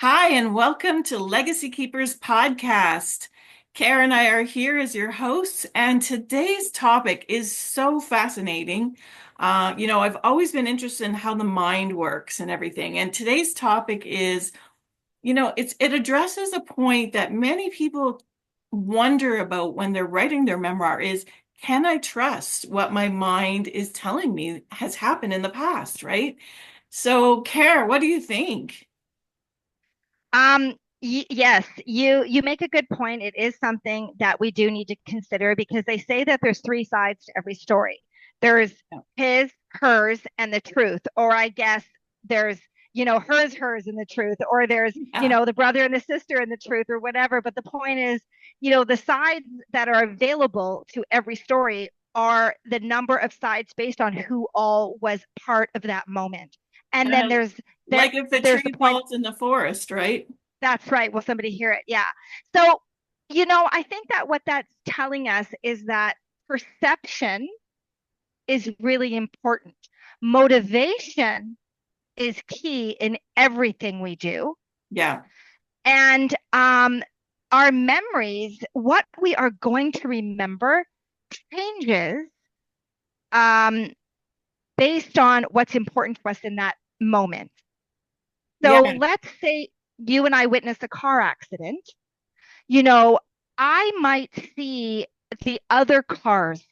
Hi, and welcome to Legacy Keepers podcast. Kare and I are here as your hosts, and today's topic is so fascinating. I've always been interested in how the mind works and everything. And today's topic is, it addresses a point that many people wonder about when they're writing their memoir is, can I trust what my mind is telling me has happened in the past, right? So, Kare, what do you think? Yes, you make a good point. It is something that we do need to consider because they say that there's three sides to every story. There's his, hers, and the truth. Or I guess there's, hers, and the truth. Or there's, Yeah. the brother and the sister and the truth or whatever. But the point is, the sides that are available to every story are the number of sides based on who all was part of that moment. And then And there like if the there's the tree point. falls in the forest, right? That's right. Will somebody hear it? Yeah. So, I think that what that's telling us is that perception is really important. Motivation is key in everything we do. Yeah. And our memories, what we are going to remember, changes um, based on what's important to us in that moment. So Yeah. let's say you and I witness a car accident. you know, I might see the other cars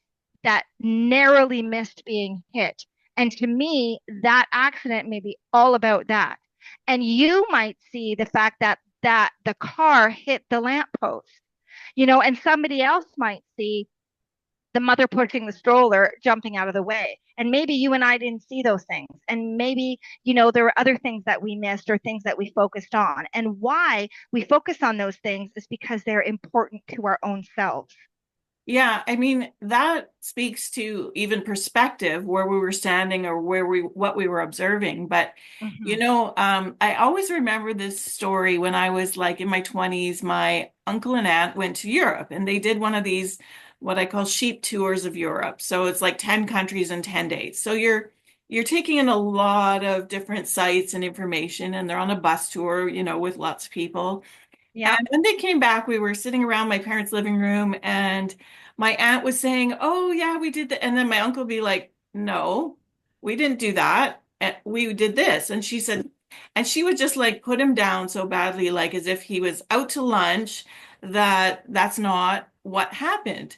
that narrowly missed being hit. And to me, that accident may be all about that. And you might see the fact that the car hit the lamppost, and somebody else might see the mother pushing the stroller jumping out of the way. And maybe you and I didn't see those things. And maybe, there were other things that we missed or things that we focused on. And why we focus on those things is because they're important to our own selves. Yeah. I mean, that speaks to even perspective where we were standing or what we were observing. But, Mm-hmm. I always remember this story when I was like in my 20s. My uncle and aunt went to Europe and they did one of these, what I call sheep tours of Europe. So it's like 10 countries in 10 days. So you're taking in a lot of different sites and information, and they're on a bus tour, with lots of people. And Yep. when they came back, we were sitting around my parents' living room, and my aunt was saying, "Oh, yeah, we did that." And then my uncle would be like, "No, we didn't do that. We did this." And she said, and she would just like put him down so badly, like as if he was out to lunch, that that's not what happened.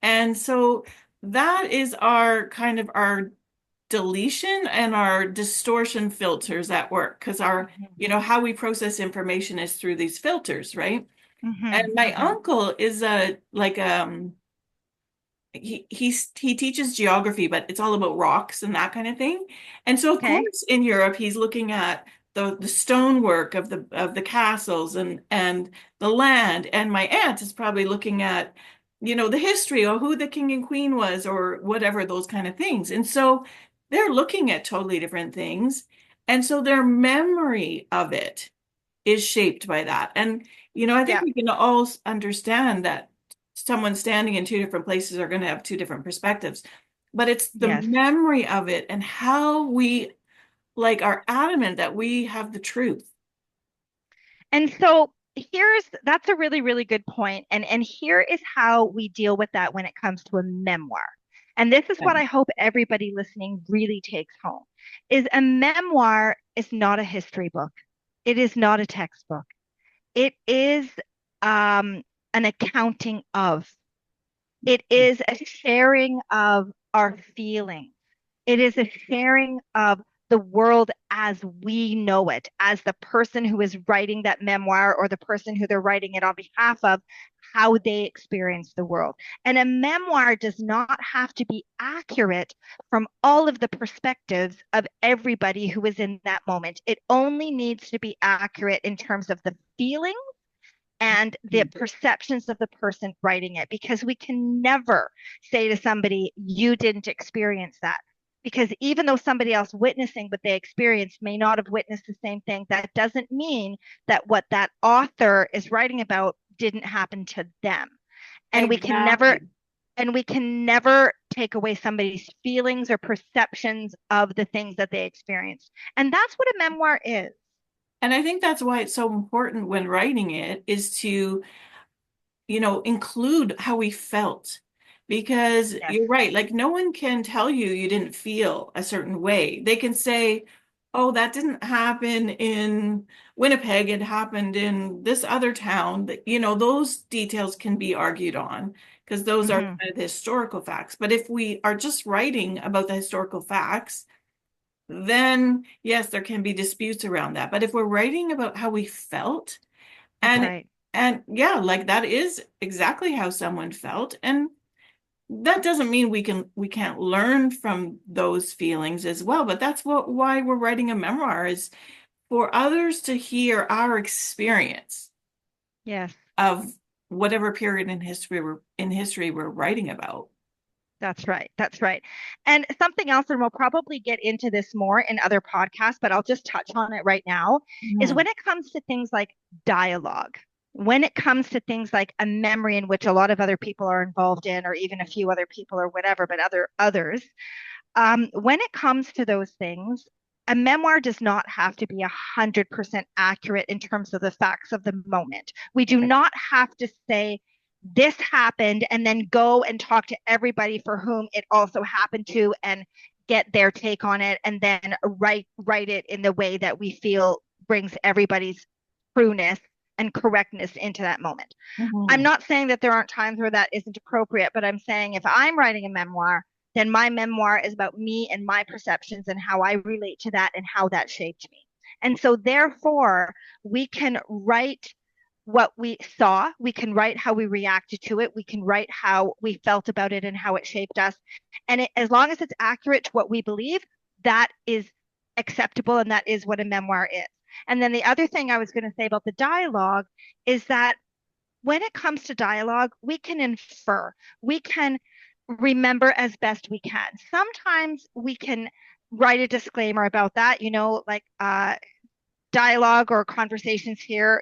And so that is our kind of our deletion and our distortion filters at work, because our how we process information is through these filters, right? Mm-hmm. And my Mm-hmm. uncle is a like he teaches geography, but it's all about rocks and that kind of thing. And so of Okay. course in Europe he's looking at the stonework of the castles and the land. And my aunt is probably looking at, the history or who the king and queen was or whatever, those kind of things. And so they're looking at totally different things. And so their memory of it is shaped by that. And, I think Yeah. we can all understand that someone standing in two different places are going to have two different perspectives. But it's the Yes. memory of it and how we like are adamant that we have the truth. And so that's a really, really good point. And here is how we deal with that when it comes to a memoir. And this is Yeah. what I hope everybody listening really takes home is a memoir is not a history book. It is not a textbook. It is an accounting of. It is a sharing of our feelings. It is a sharing of the world as we know it, as the person who is writing that memoir or the person who they're writing it on behalf of, how they experience the world. And a memoir does not have to be accurate from all of the perspectives of everybody who is in that moment. It only needs to be accurate in terms of the feeling and the perceptions of the person writing it, because we can never say to somebody, you didn't experience that. Because even though somebody else witnessing what they experienced may not have witnessed the same thing, that doesn't mean that what that author is writing about didn't happen to them. And we can never Exactly. and we can never take away somebody's feelings or perceptions of the things that they experienced. And that's what a memoir is. And I think that's why it's so important when writing it is to, include how we felt. Because Yes. you're right, like no one can tell you you didn't feel a certain way. They can say, oh, that didn't happen in Winnipeg, it happened in this other town. That, those details can be argued on because those are Hmm. kind of the historical facts. But if we are just writing about the historical facts, then yes, there can be disputes around that. But if we're writing about how we felt, That's and right. and yeah, like that is exactly how someone felt. And that doesn't mean we can't learn from those feelings as well. But that's why we're writing a memoir is for others to hear our experience Yes. of whatever period in history we're writing about. That's right. That's right. And something else, and we'll probably get into this more in other podcasts, but I'll just touch on it right now, is when Mhm. it comes to things like dialogue, when it comes to things like a memory in which a lot of other people are involved in, or even a few other people or whatever, but others, when it comes to those things, a memoir does not have to be 100% accurate in terms of the facts of the moment. We do not have to say this happened and then go and talk to everybody for whom it also happened to and get their take on it and then write it in the way that we feel brings everybody's trueness and correctness into that moment. I'm Mhm. not saying that there aren't times where that isn't appropriate, but I'm saying if I'm writing a memoir, then my memoir is about me and my perceptions and how I relate to that and how that shaped me. And so, therefore, we can write what we saw, we can write how we reacted to it, we can write how we felt about it and how it shaped us. And as long as it's accurate to what we believe, that is acceptable and that is what a memoir is. And then the other thing I was going to say about the dialogue is that when it comes to dialogue, we can infer, we can remember as best we can. Sometimes we can write a disclaimer about that, like dialogue or conversations here,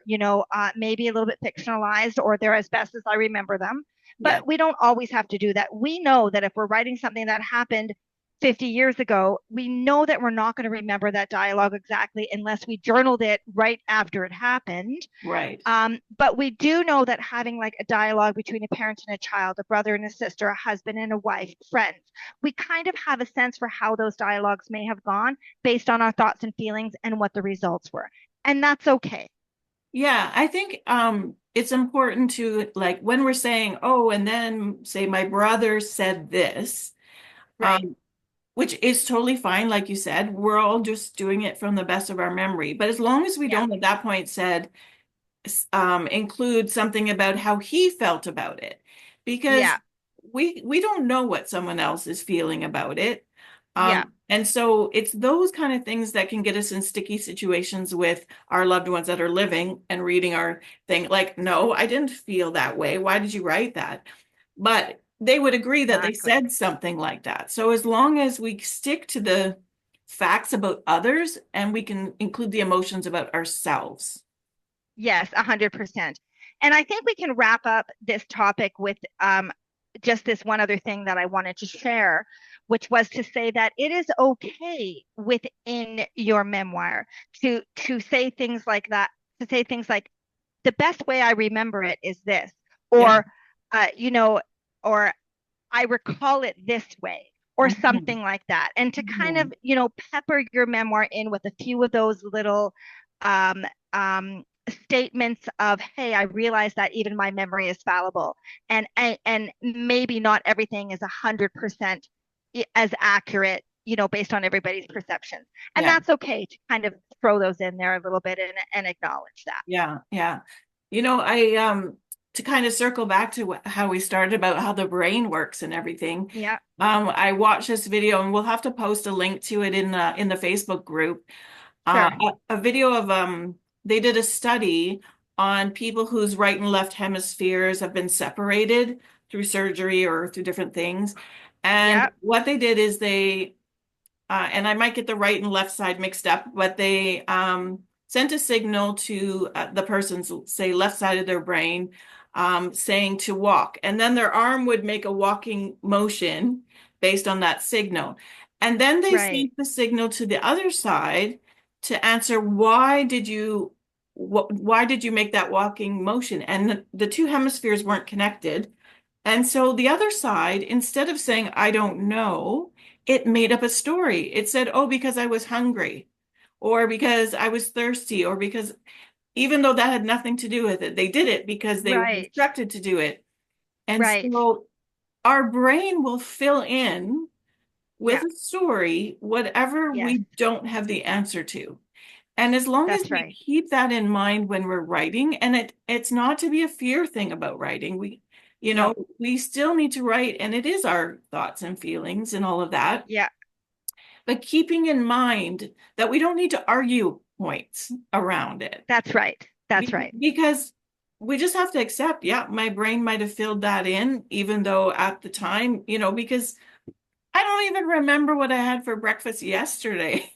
maybe a little bit fictionalized or they're as best as I remember them. Yeah. But we don't always have to do that. We know that if we're writing something that happened 50 years ago, we know that we're not going to remember that dialogue exactly unless we journaled it right after it happened. Right. But we do know that having like a dialogue between a parent and a child, a brother and a sister, a husband and a wife, friends, we kind of have a sense for how those dialogues may have gone based on our thoughts and feelings and what the results were. And that's okay. Yeah, I think it's important to like when we're saying, oh, and then say my brother said this, Right. um, which is totally fine, like you said, we're all just doing it from the best of our memory. But as long as we Yeah. don't at that point said include something about how he felt about it, because Yeah. we don't know what someone else is feeling about it. Yeah. And so it's those kind of things that can get us in sticky situations with our loved ones that are living and reading our thing. Like, no, I didn't feel that way. Why did you write that? But they would agree that they Exactly. said something like that. So as long as we stick to the facts about others and we can include the emotions about ourselves. Yes, 100%. And I think we can wrap up this topic with just this one other thing that I wanted to share, which was to say that it is okay within your memoir to say things like that, to say things like the best way I remember it is this, Yeah. or you know, or I recall it this way, or Mhm. something like that, and to kind of Mhm. pepper your memoir in with a few of those little um, statements of, hey, I realize that even my memory is fallible, and maybe not everything is 100% as accurate, based on everybody's perceptions, and Yeah. that's okay to kind of throw those in there a little bit and acknowledge that. Yeah. Yeah. I to kind of circle back to how we started about how the brain works and everything. Yeah, I watched this video and we'll have to post a link to it in the Facebook group. sure. A video of they did a study on people whose right and left hemispheres have been separated through surgery or through different things. And Yeah, what they did is and I might get the right and left side mixed up, but they sent a signal to the person's, say, left side of their brain, saying to walk. And then their arm would make a walking motion based on that signal. And then they right. sent the signal to the other side to answer why did you make that walking motion? And the two hemispheres weren't connected. And so the other side, instead of saying, I don't know, it made up a story. It said, oh, because I was hungry, or because I was thirsty, or because even though that had nothing to do with it, they did it because they were Right. instructed to do it. And Right. so our brain will fill in with Yeah. a story whatever Yes. we don't have the answer to. And as long as That's we right. keep that in mind when we're writing, and it's not to be a fear thing about writing. No. We still need to write, and it is our thoughts and feelings and all of that. Yeah. But keeping in mind that we don't need to argue points around it. That's right. That's Be- right. because we just have to accept, yeah, my brain might have filled that in, even though at the time, because I don't even remember what I had for breakfast yesterday,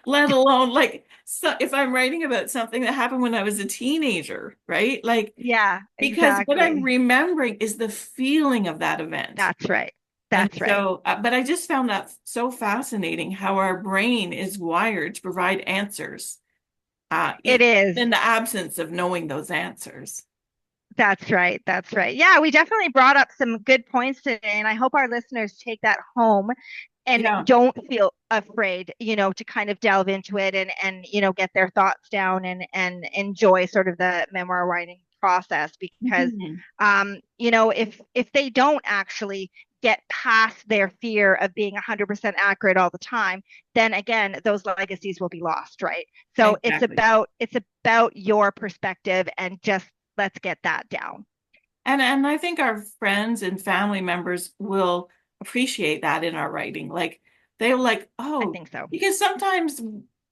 let alone like so if I'm writing about something that happened when I was a teenager, right? Like, Yeah, because what I'm exactly. remembering is the feeling of that event. That's right. And That's right. so, but I just found that so fascinating how our brain is wired to provide answers, It is. in the absence of knowing those answers. That's right. That's right. Yeah, we definitely brought up some good points today, and I hope our listeners take that home and Yeah. don't feel afraid, to kind of delve into it and get their thoughts down and enjoy sort of the memoir writing process because Mhm. if they don't actually get past their fear of being 100% accurate all the time, then again, those legacies will be lost, right? So Exactly. it's about your perspective and just let's get that down. And I think our friends and family members will appreciate that in our writing. Like they'll like, I oh, think so. because sometimes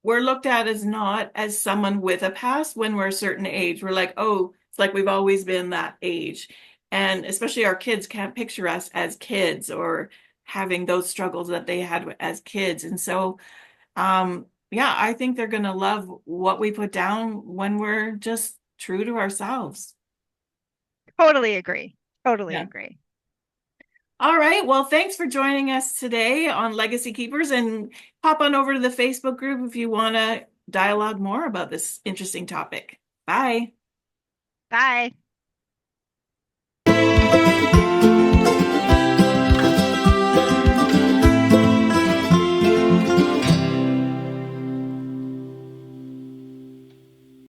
we're looked at as not as someone with a past when we're a certain age. We're like, oh, it's like we've always been that age. And especially our kids can't picture us as kids or having those struggles that they had as kids. And so, yeah, I think they're going to love what we put down when we're just true to ourselves. Totally agree. Totally Yeah. agree. All right. Well, thanks for joining us today on Legacy Keepers and pop on over to the Facebook group if you want to dialogue more about this interesting topic. Bye. Bye.